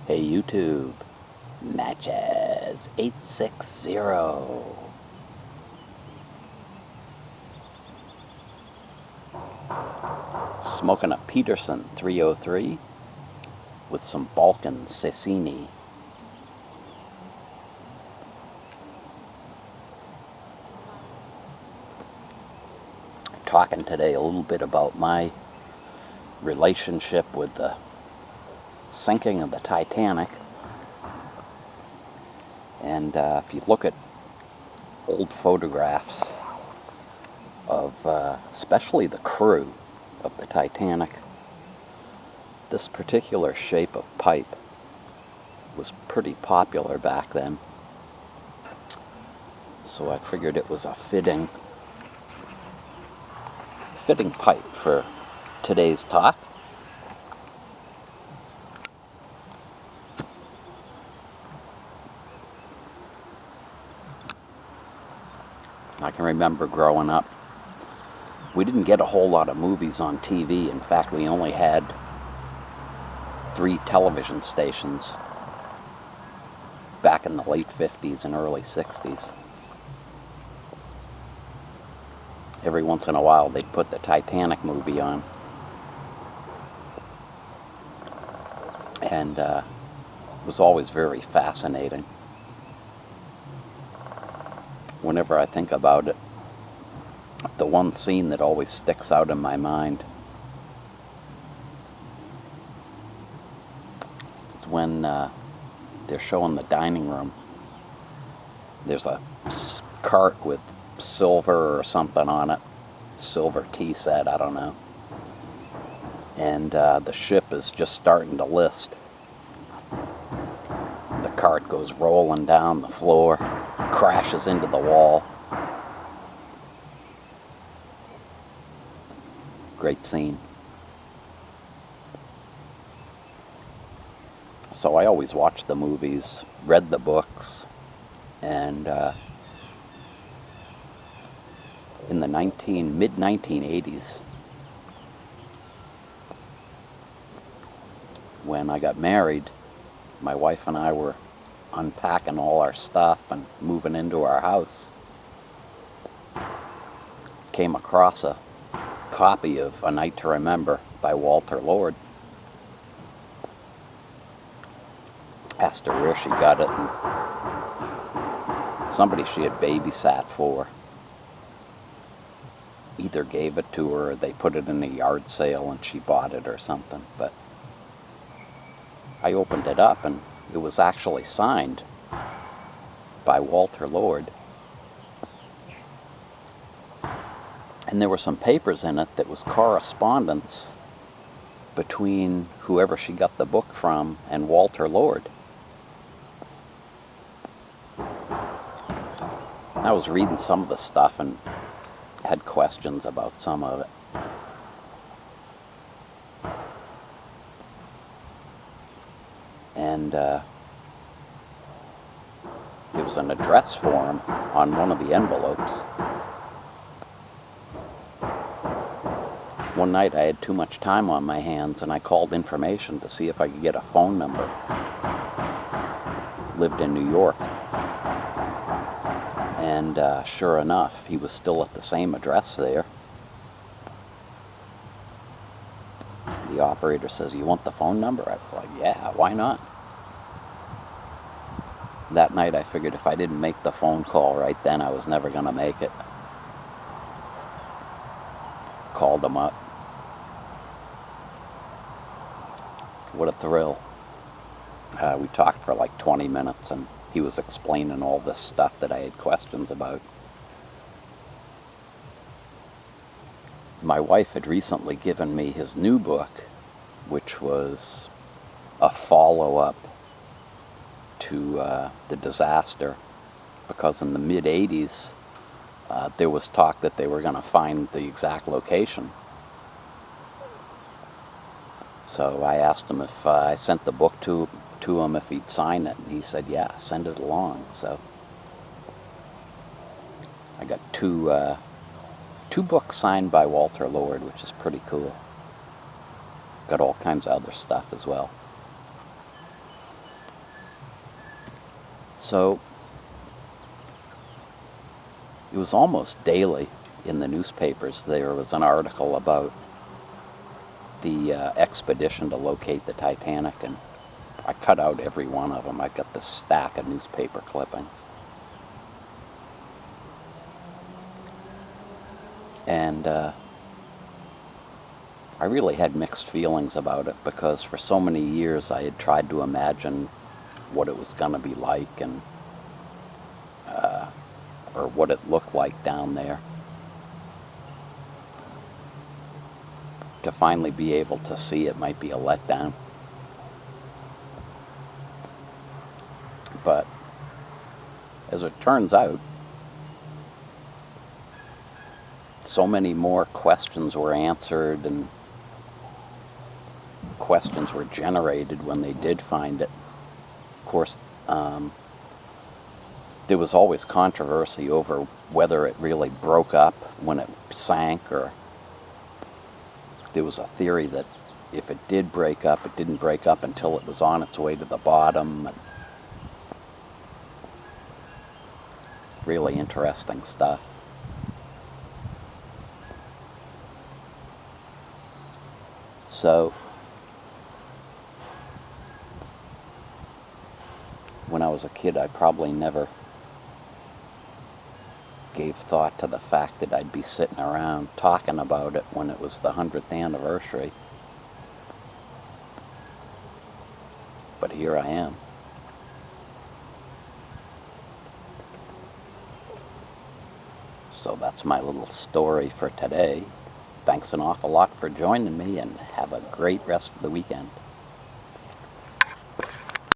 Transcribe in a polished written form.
Hey YouTube, Matches 860. Smoking a Peterson 303 with some Balkan Cecchini. Talking today a little bit about my relationship with the sinking of the Titanic. And if you look at old photographs of especially the crew of the Titanic, this particular shape of pipe was pretty popular back then. So I figured it was a fitting pipe for today's talk. I can remember growing up, we didn't get a whole lot of movies on TV. In fact, we only had 3 television stations back in the late 50s and early 60s. Every once in a while, they'd put the Titanic movie on. And it was always very fascinating. Whenever I think about it, the one scene that always sticks out in my mind is when they're showing the dining room. There's a cart with silver or something on it, silver tea set, I don't know. And the ship is just starting to list. The cart goes rolling down the floor, crashes into the wall. Great scene. So I always watched the movies, read the books, and in the mid-1980s, when I got married, my wife and I were unpacking all our stuff and moving into our house. Came across a copy of A Night to Remember by Walter Lord. Asked her where she got it, and somebody she had babysat for either gave it to her or they put it in a yard sale and she bought it or something. But I opened it up and it was actually signed by Walter Lord. And there were some papers in it that was correspondence between whoever she got the book from and Walter Lord. I was reading some of the stuff and had questions about some of it. And there was an address form on one of the envelopes. One night I had too much time on my hands and I called information to see if I could get a phone number. Lived in New York. And sure enough, he was still at the same address there. The operator says, "You want the phone number?" I was like, "Yeah, why not?" That night I figured if I didn't make the phone call right then, I was never going to make it. Called him up. What a thrill. We talked for like 20 minutes and he was explaining all this stuff that I had questions about. My wife had recently given me his new book, which was a follow-up to the disaster, because in the mid-80s there was talk that they were going to find the exact location. So I asked him if I sent the book to him, if he'd sign it, and he said, "Yeah, send it along." So I got two books signed by Walter Lord, which is pretty cool. Got all kinds of other stuff as well. So it was almost daily in the newspapers. There was an article about the expedition to locate the Titanic, and I cut out every one of them. I got this stack of newspaper clippings. And I really had mixed feelings about it, because for so many years I had tried to imagine what it was going to be like, and or what it looked like down there. To finally be able to see it might be a letdown. But as it turns out, so many more questions were answered and questions were generated when they did find it. Of course, there was always controversy over whether it really broke up when it sank, or there was a theory that if it did break up, it didn't break up until it was on its way to the bottom. And really interesting stuff. So when I was a kid, I probably never gave thought to the fact that I'd be sitting around talking about it when it was the 100th anniversary. But here I am. So that's my little story for today. Thanks an awful lot for joining me, and have a great rest of the weekend.